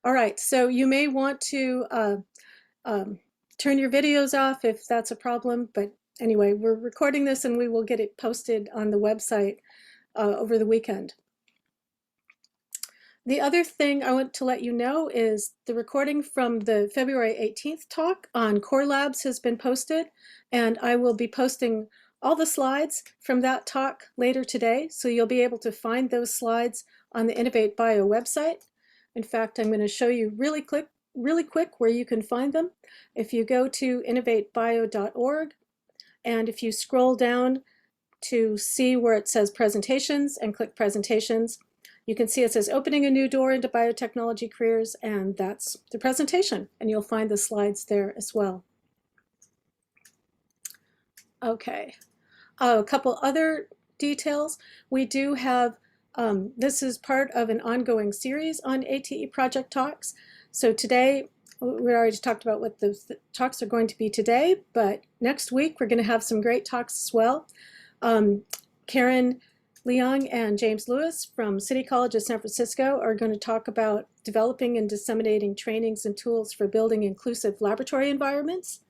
All right, so you may want to turn your videos off if that's a problem, but anyway, we're recording this and we will get it posted on the website over the weekend. The other thing I want to let you know is the recording from the February 18th talk on Core Labs has been posted, and I will be posting all the slides from that talk later today, so you'll be able to find those slides on the Innovate Bio website. In fact, I'm going to show you really quick where you can find them. If you go to innovatebio.org, and if you scroll down to see where it says presentations and click presentations, you can see it says opening a new door into biotechnology careers, and that's the presentation, and you'll find the slides there as well. Okay, a couple other details. We do have, this is part of an ongoing series on ATE project talks. So today, we already talked about what the talks are going to be today, but next week we're going to have some great talks as well. Karen Leong and James Lewis from City College of San Francisco are going to talk about developing and disseminating trainings and tools for building inclusive laboratory environments,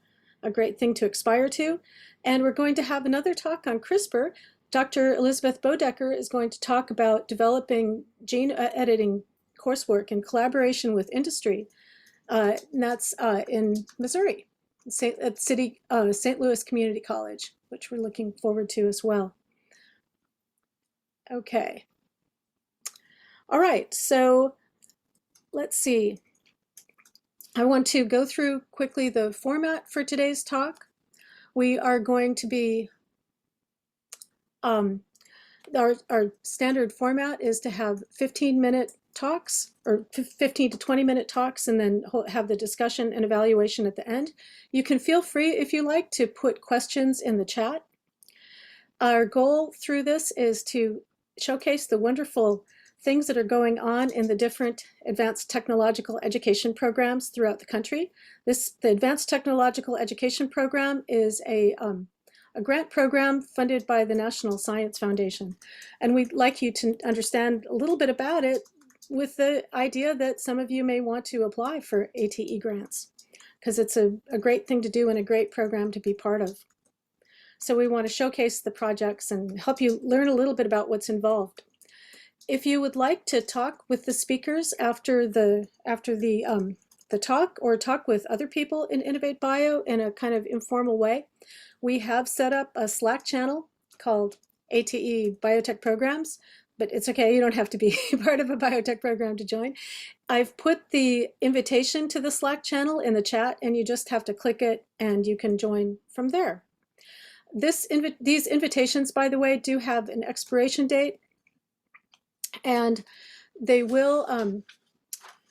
a great thing to aspire to. And we're going to have another talk on CRISPR. Dr. Elizabeth Bodecker is going to talk about developing gene editing coursework in collaboration with industry. And that's in Missouri, at St. Louis Community College, which we're looking forward to as well. Okay. All right, so let's see. I want to go through quickly the format for today's talk. We are going to be, our standard format is to have 15-minute talks, or 15 to 20-minute talks, and then have the discussion and evaluation at the end. You can feel free, if you like, to put questions in the chat. Our goal through this is to showcase the wonderful things that are going on in the different advanced technological education programs throughout the country. The Advanced Technological Education Program is a grant program funded by the National Science Foundation. And we'd like you to understand a little bit about it with the idea that some of you may want to apply for ATE grants, because it's a great thing to do and a great program to be part of. So we want to showcase the projects and help you learn a little bit about what's involved. If you would like to talk with the speakers after the talk, or talk with other people in Innovate Bio in a kind of informal way, we have set up a Slack channel called ATE Biotech Programs, but it's okay, you don't have to be part of a biotech program to join. I've put the invitation to the Slack channel in the chat, and you just have to click it and you can join from there. These invitations, by the way, do have an expiration date, and they will,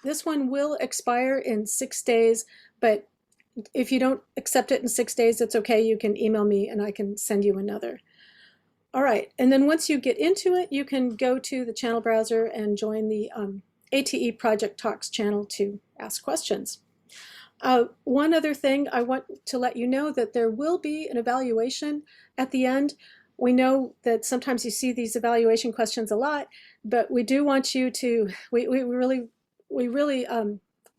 this one will expire in 6 days, but if you don't accept it in 6 days, it's okay. You can email me and I can send you another. All right, and then once you get into it, you can go to the channel browser and join the ATE Project Talks channel to ask questions. One other thing, I want to let you know that there will be an evaluation at the end. We know that sometimes you see these evaluation questions a lot, but we do want you to, we really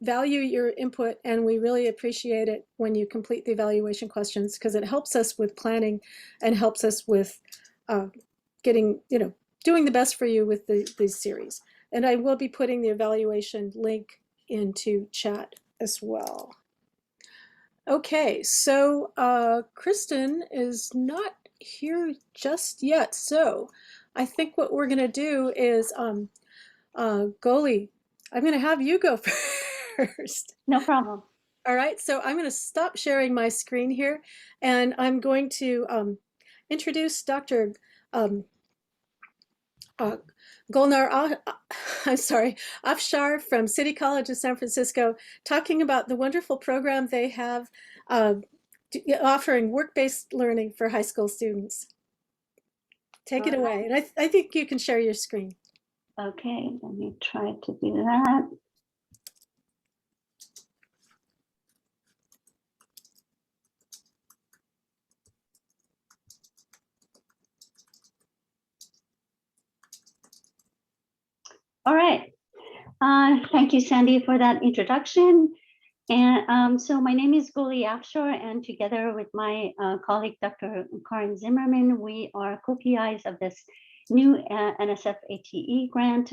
value your input, and we really appreciate it when you complete the evaluation questions, because it helps us with planning and helps us with getting, doing the best for you with these series. And I will be putting the evaluation link into chat as well. Okay, so Kristen is not here just yet, so I think what we're gonna do is, Goli, I'm gonna have you go first. No problem. All right, so I'm gonna stop sharing my screen here, and I'm going to introduce Dr. Golnar, Afshar from City College of San Francisco, talking about the wonderful program they have offering work-based learning for high school students. Take it away. And I think you can share your screen. Okay, let me try to do that. All right. Thank you, Sandy, for that introduction. And so my name is Guli Afshar, and together with my colleague, Dr. Karin Zimmerman, we are co-PIs of this new NSF ATE grant,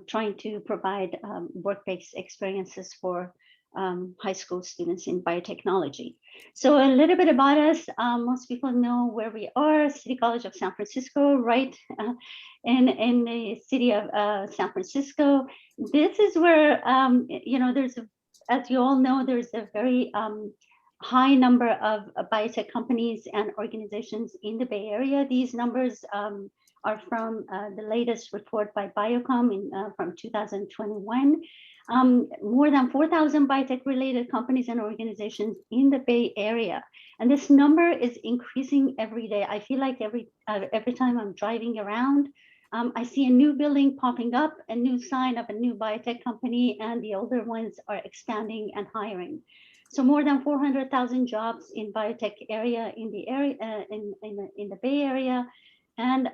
trying to provide work-based experiences for high school students in biotechnology. So a little bit about us. Most people know where we are, City College of San Francisco, right in the city of San Francisco. This is where, there's a, as you all know, there's a very high number of biotech companies and organizations in the Bay Area. These numbers are from the latest report by Biocom from 2021. More than 4,000 biotech-related companies and organizations in the Bay Area. And this number is increasing every day. I feel like every time I'm driving around, I see a new building popping up, a new sign of a new biotech company, and the older ones are expanding and hiring. So more than 400,000 jobs in biotech area in the area in the Bay Area, and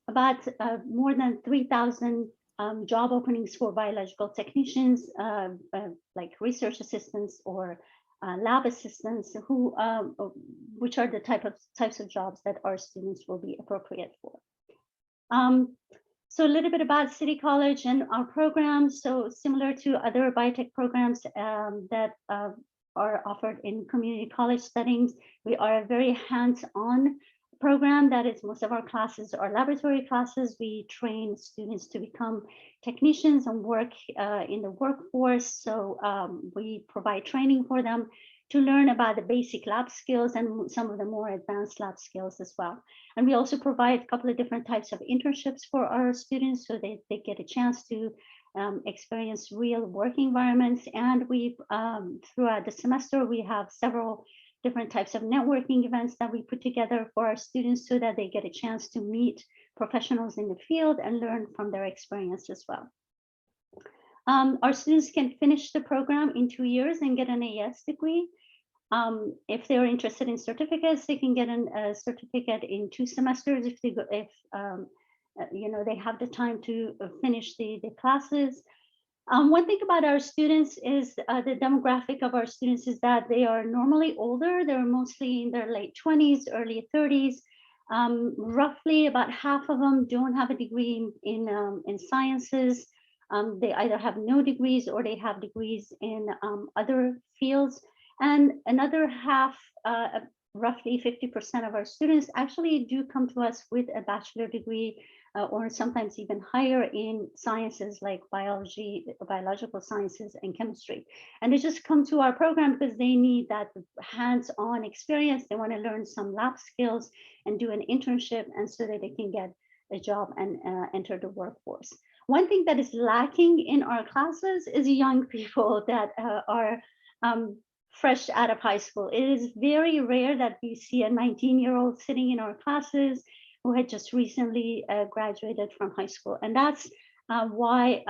about more than 3,000 job openings for biological technicians, like research assistants or lab assistants, who which are the types of jobs that our students will be appropriate for. So a little bit about City College and our programs. So similar to other biotech programs that are offered in community college settings, we are a very hands-on program. That is, most of our classes are laboratory classes. We train students to become technicians and work in the workforce. So we provide training for them to learn about the basic lab skills and some of the more advanced lab skills as well. And we also provide a couple of different types of internships for our students, so they get a chance to experience real work environments. And we, throughout the semester, we have several different types of networking events that we put together for our students so that they get a chance to meet professionals in the field and learn from their experience as well. Our students can finish the program in 2 years and get an AS degree. If they're interested in certificates, they can get a certificate in 2 semesters if they they have the time to finish the classes. One thing about our students is the demographic of our students is that they are normally older. They're mostly in their late 20s, early 30s. Roughly about half of them don't have a degree in sciences. They either have no degrees or they have degrees in other fields. And another half, roughly 50% of our students actually do come to us with a bachelor degree or sometimes even higher in sciences like biology, biological sciences, and chemistry. And they just come to our program because they need that hands-on experience. They want to learn some lab skills and do an internship, and so that they can get a job and enter the workforce. One thing that is lacking in our classes is young people that are fresh out of high school. It is very rare that we see a 19-year-old sitting in our classes who had just recently graduated from high school. And that's why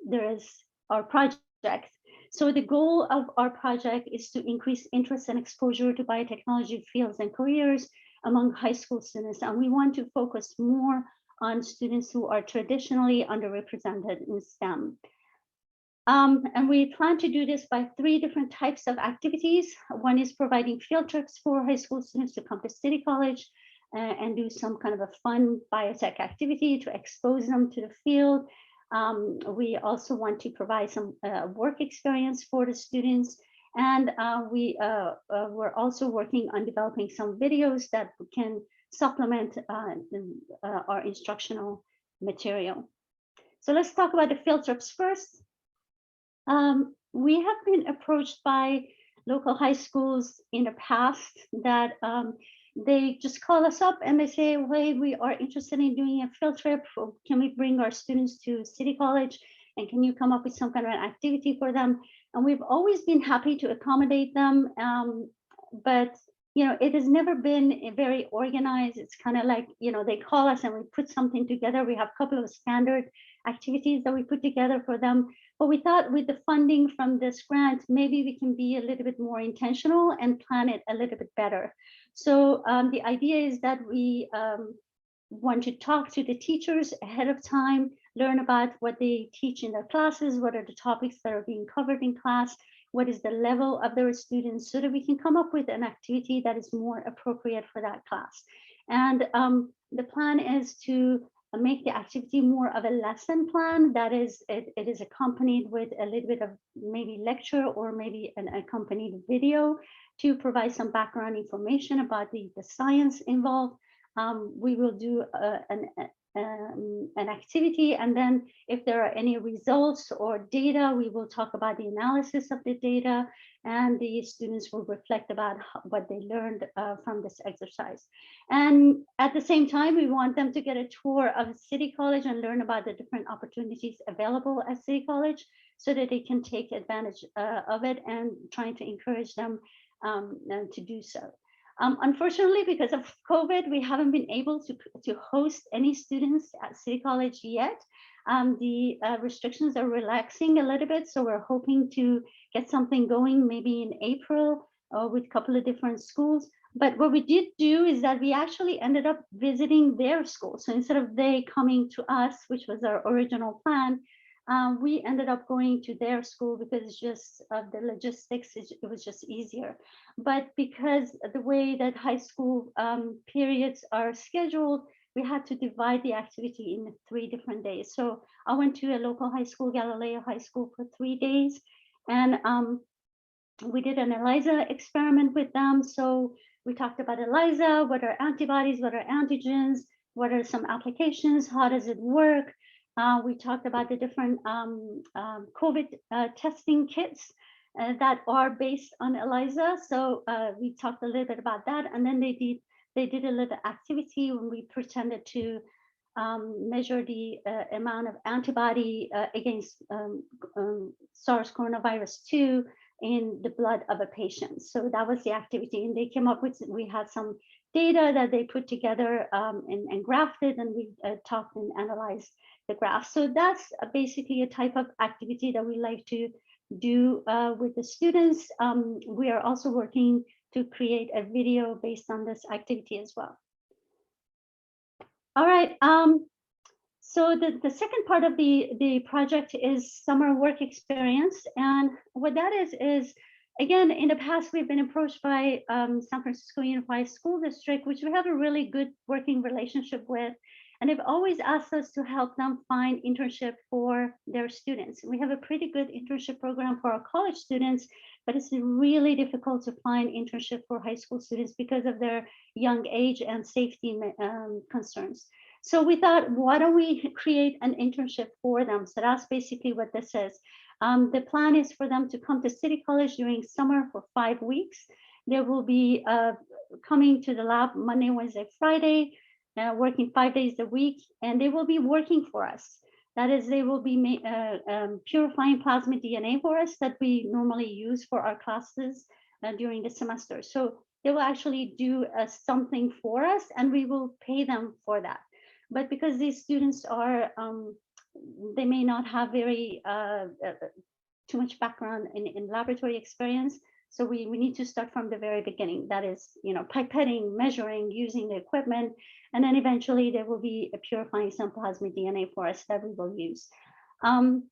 there is our project. So the goal of our project is to increase interest and exposure to biotechnology fields and careers among high school students. And we want to focus more on students who are traditionally underrepresented in STEM. And we plan to do this by 3 different types of activities. One is providing field trips for high school students to come to City College and do some kind of a fun biotech activity to expose them to the field. We also want to provide some work experience for the students. And we're also working on developing some videos that can supplement our instructional material. So let's talk about the field trips first. We have been approached by local high schools in the past that they just call us up and they say, hey, we are interested in doing a field trip. Can we bring our students to City College? And can you come up with some kind of an activity for them? And we've always been happy to accommodate them. But it has never been very organized. It's kind of like, they call us and we put something together. We have a couple of standard activities that we put together for them. But we thought with the funding from this grant, maybe we can be a little bit more intentional and plan it a little bit better. So the idea is that we want to talk to the teachers ahead of time learn about what they teach in their classes, what are the topics that are being covered in class, what is the level of their students, so that we can come up with an activity that is more appropriate for that class. And the plan is to make the activity more of a lesson plan. That is, it is accompanied with a little bit of maybe lecture or maybe an accompanied video to provide some background information about the science involved. We will do an activity, and then if there are any results or data, we will talk about the analysis of the data, and the students will reflect about what they learned from this exercise. And at the same time, we want them to get a tour of City College and learn about the different opportunities available at City College, so that they can take advantage of it, and trying to encourage them to do so. Unfortunately, because of COVID, we haven't been able to host any students at City College yet. The restrictions are relaxing a little bit, so we're hoping to get something going maybe in April with a couple of different schools. But what we did do is that we actually ended up visiting their school. So instead of they coming to us, which was our original plan, we ended up going to their school because just of the logistics, it was just easier. But because the way that high school periods are scheduled, we had to divide the activity in 3 different days. So I went to a local high school, Galileo High School, for 3 days. And we did an ELISA experiment with them. So we talked about ELISA, what are antibodies, what are antigens, what are some applications, how does it work? We talked about the different COVID testing kits that are based on ELISA. So we talked a little bit about that, and then they did a little activity when we pretended to measure the amount of antibody against SARS coronavirus 2 in the blood of a patient. So that was the activity, and they came up with, we had some data that they put together and graphed it, and we talked and analyzed the graph. So that's basically a type of activity that we like to do with the students. We are also working to create a video based on this activity as well. All right. So the second part of the project is summer work experience. And what that is, again, in the past, we've been approached by San Francisco Unified School District, which we have a really good working relationship with. And they've always asked us to help them find internship for their students. We have a pretty good internship program for our college students, but it's really difficult to find internship for high school students because of their young age and safety concerns. So we thought, why don't we create an internship for them? So that's basically what this is. The plan is for them to come to City College during summer for 5 weeks. They will be coming to the lab Monday, Wednesday, Friday, working 5 days a week, and they will be working for us. That is, they will be purifying plasmid DNA for us that we normally use for our classes during the semester. So they will actually do something for us, and we will pay them for that. But because these students are, they may not have very too much background in laboratory experience, so we need to start from the very beginning. That is, pipetting, measuring, using the equipment, and then eventually they will be purifying some plasmid DNA for us that we will use. And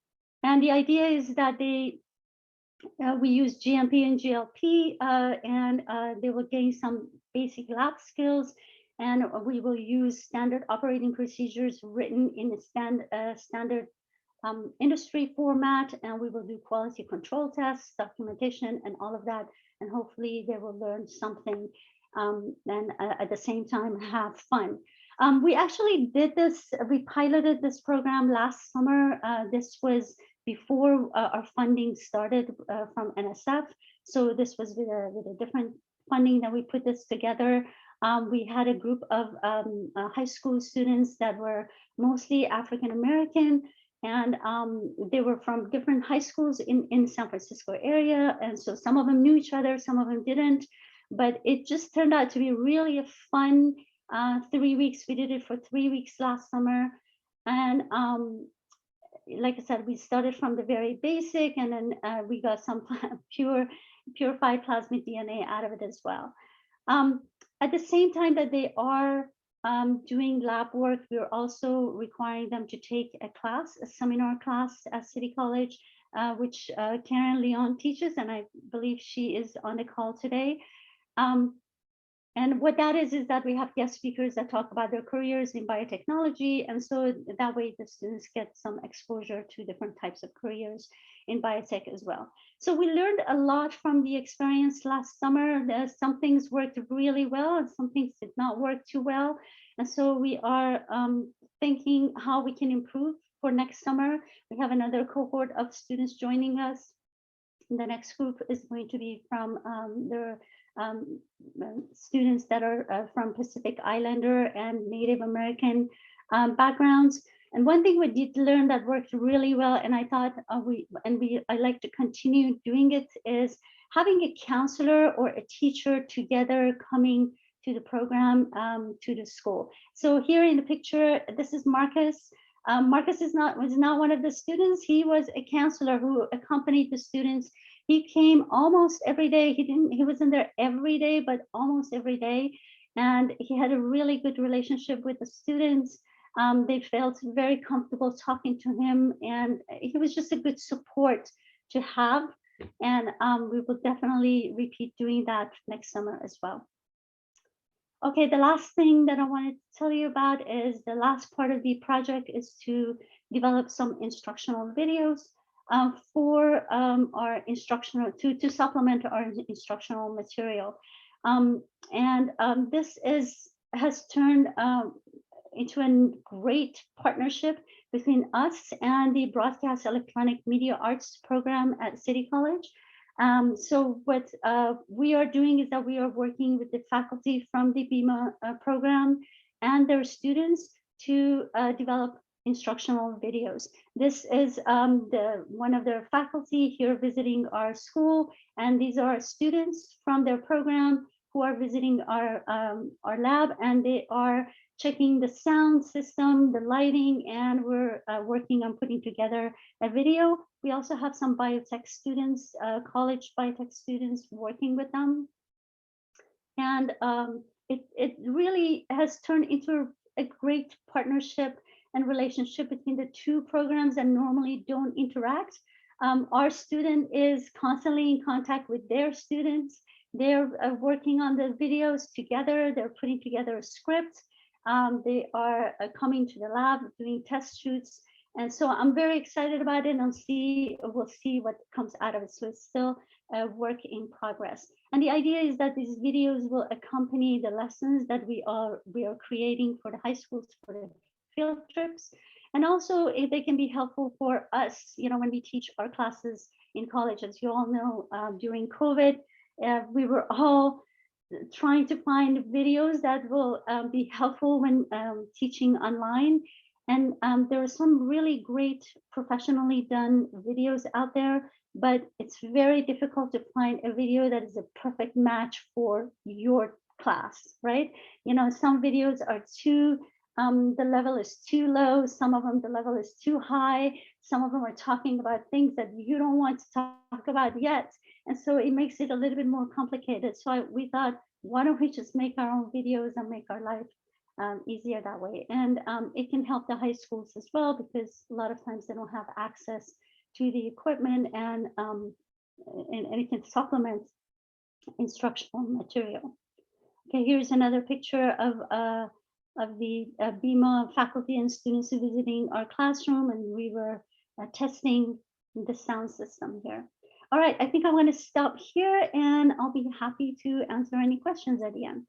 the idea is that we use GMP and GLP, and they will gain some basic lab skills. And we will use standard operating procedures written in a standard industry format, and we will do quality control tests, documentation, and all of that. And hopefully they will learn something and at the same time have fun. We actually did this, we piloted this program last summer. This was before our funding started from NSF. So this was with a different funding that we put this together. We had a group of high school students that were mostly African American, and they were from different high schools in San Francisco area. And so some of them knew each other, some of them didn't, but it just turned out to be really a fun 3 weeks. We did it for 3 weeks last summer. And like I said, we started from the very basic, and then we got some purified plasmid DNA out of it as well. At the same time that they are doing lab work. We're also requiring them to take a class, a seminar class at City College, which Karen Leon teaches, and I believe she is on the call today. And what that is that we have guest speakers that talk about their careers in biotechnology. And so that way the students get some exposure to different types of careers in biotech as well. So we learned a lot from the experience last summer. Some things worked really well and some things did not work too well. And so we are thinking how we can improve for next summer. We have another cohort of students joining us. The next group is going to be from the students that are from Pacific Islander and Native American backgrounds. And one thing we did learn that worked really well, and I thought I like to continue doing it, is having a counselor or a teacher together coming to the program, to the school. So here in the picture, this is Marcus. Marcus was not one of the students. He was a counselor who accompanied the students. He came almost every day. He wasn't there every day, but almost every day. And he had a really good relationship with the students. They felt very comfortable talking to him, and he was just a good support to have. And we will definitely repeat doing that next summer as well. Okay, the last thing that I wanted to tell you about is the last part of the project is to develop some instructional videos for our instructional, to supplement our instructional material. This has turned into a great partnership between us and the Broadcast Electronic Media Arts program at City College. So what we are doing is that we are working with the faculty from the BIMA program and their students to develop instructional videos. This is one of their faculty here visiting our school, and these are students from their program who are visiting our lab, and they are checking the sound system, the lighting, and we're working on putting together a video. We also have some biotech students, college biotech students working with them. And it really has turned into a great partnership and relationship between the two programs that normally don't interact. Our student is constantly in contact with their students. They're working on the videos together. They're putting together a script. They are coming to the lab, doing test shoots. And so I'm very excited about it, and we'll see what comes out of it. So it's still a work in progress. And the idea is that these videos will accompany the lessons that we are creating for the high schools for the field trips. And also if they can be helpful for us, when we teach our classes in college. As you all know, during COVID, we were all trying to find videos that will be helpful when teaching online. And there are some really great professionally done videos out there, but it's very difficult to find a video that is a perfect match for your class, right? Some videos are the level is too low. Some of them, the level is too high. Some of them are talking about things that you don't want to talk about yet. And so it makes it a little bit more complicated. So we thought, why don't we just make our own videos and make our life easier that way? And it can help the high schools as well, because a lot of times they don't have access to the equipment, and it can supplement instructional material. Okay, here's another picture of the BIMA faculty and students visiting our classroom, and we were testing the sound system here. All right, I think I'm going to stop here, and I'll be happy to answer any questions at the end.